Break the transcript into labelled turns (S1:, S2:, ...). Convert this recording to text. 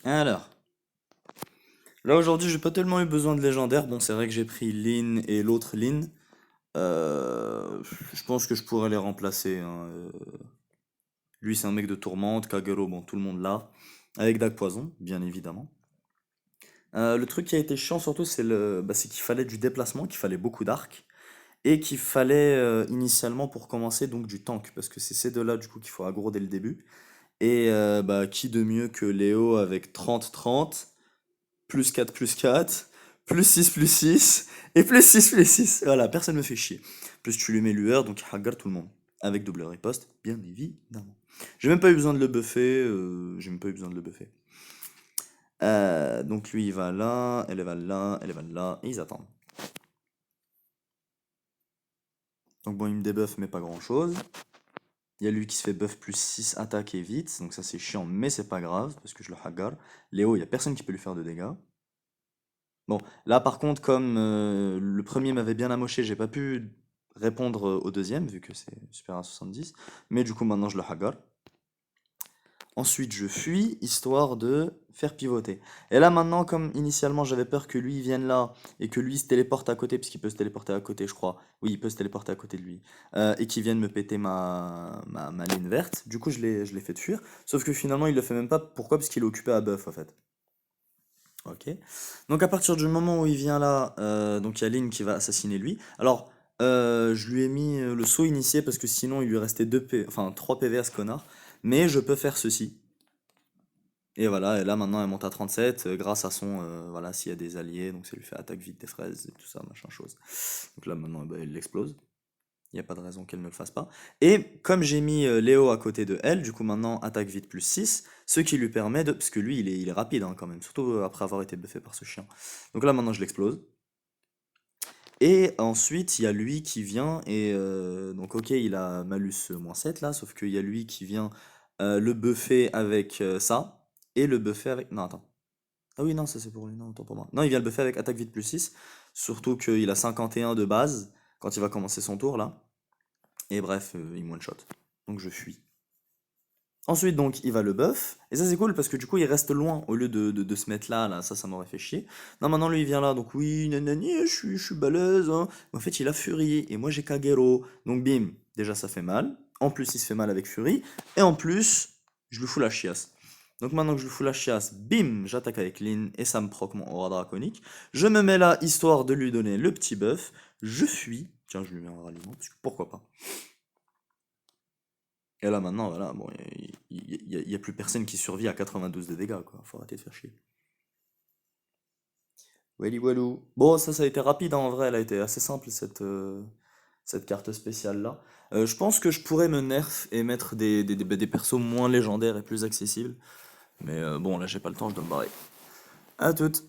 S1: Alors, là aujourd'hui j'ai pas tellement eu besoin de légendaire. Bon, c'est vrai que j'ai pris Lin et l'autre Lin. Je pense que je pourrais les remplacer, hein. Lui c'est un mec de tourmente, Kagero, bon tout le monde l'a. Avec Dac Poison, bien évidemment. Le truc qui a été chiant surtout c'est qu'il fallait du déplacement, qu'il fallait beaucoup d'arc. Et qu'il fallait initialement pour commencer donc du tank. Parce que c'est ces deux-là du coup qu'il faut aggro dès le début. Et qui de mieux que Léo avec 30-30, plus 4 plus 6 et plus 6. Voilà, personne me fait chier. Plus tu lui mets lueur, donc il hagar tout le monde. Avec double riposte, bien évidemment. J'ai même pas eu besoin de le buffer. J'ai même pas eu besoin de le buffer. Donc lui il va là, elle va là, elle va là, et ils attendent. Donc bon, il me débuffe, mais pas grand chose. Il y a lui qui se fait buff plus 6 attaque et vite, donc ça c'est chiant, mais c'est pas grave, parce que je le hagar. Léo, il y a personne qui peut lui faire de dégâts. Bon, là par contre, comme le premier m'avait bien amoché, j'ai pas pu répondre au deuxième, vu que c'est super à 70. Mais du coup, maintenant je le hagar. Ensuite, je fuis, histoire de faire pivoter. Et là maintenant, comme initialement j'avais peur que lui vienne là, et que lui se téléporte à côté, puisqu'il peut se téléporter à côté, je crois. Oui, il peut se téléporter à côté de lui. Et qu'il vienne me péter ma ligne verte. Du coup, je l'ai fait fuir. Sauf que finalement, il le fait même pas. Pourquoi? Parce qu'il est occupé à buff, en fait. Ok. Donc à partir du moment où il vient là, donc il y a Lynn qui va assassiner lui. Alors, je lui ai mis le saut initié parce que sinon il lui restait 3 PV à ce connard. Mais je peux faire ceci. Et voilà, et là maintenant elle monte à 37 grâce à son, voilà, s'il y a des alliés, donc ça lui fait attaque vite des fraises et tout ça, machin chose. Donc là maintenant, bah, elle l'explose. Il n'y a pas de raison qu'elle ne le fasse pas. Et comme j'ai mis Léo à côté de elle, du coup maintenant attaque vite plus 6, ce qui lui permet de... Parce que lui il est rapide hein, quand même, surtout après avoir été buffé par ce chien. Donc là maintenant je l'explose. Et ensuite il y a lui qui vient, et donc ok il a malus -7 là, sauf qu'il y a lui qui vient le buffer avec ça, et le buffer avec... Non attends. Ah oui non ça c'est pour lui, non autant pour moi. Non il vient le buffer avec attaque vite plus 6, surtout qu'il a 51 de base quand il va commencer son tour là. Et bref, il me one-shot. Donc je fuis. Ensuite, donc, il va le buff. Et ça, c'est cool parce que du coup, il reste loin au lieu de se mettre là, là. Ça m'aurait fait chier. Non, maintenant, lui, il vient là. Donc, oui, nanani, je suis balèze, hein. Mais en fait, il a Fury. Et moi, j'ai Kagero. Donc, bim. Déjà, ça fait mal. En plus, il se fait mal avec Fury. Et en plus, je lui fous la chiasse. Donc, maintenant que je lui fous la chiasse, bim, j'attaque avec Lynn. Et ça me proc mon aura draconique. Je me mets là, histoire de lui donner le petit buff. Je fuis. Tiens, je lui mets un ralliement. Parce que pourquoi pas. Et là maintenant, voilà, bon, il y a plus personne qui survit à 92 de dégâts, quoi. Faut arrêter de faire chier. Walli walou. Bon, ça a été rapide hein, en vrai, elle a été assez simple cette carte spéciale-là. Je pense que je pourrais me nerf et mettre des persos moins légendaires et plus accessibles. Mais bon, là j'ai pas le temps, je dois me barrer. À toutes.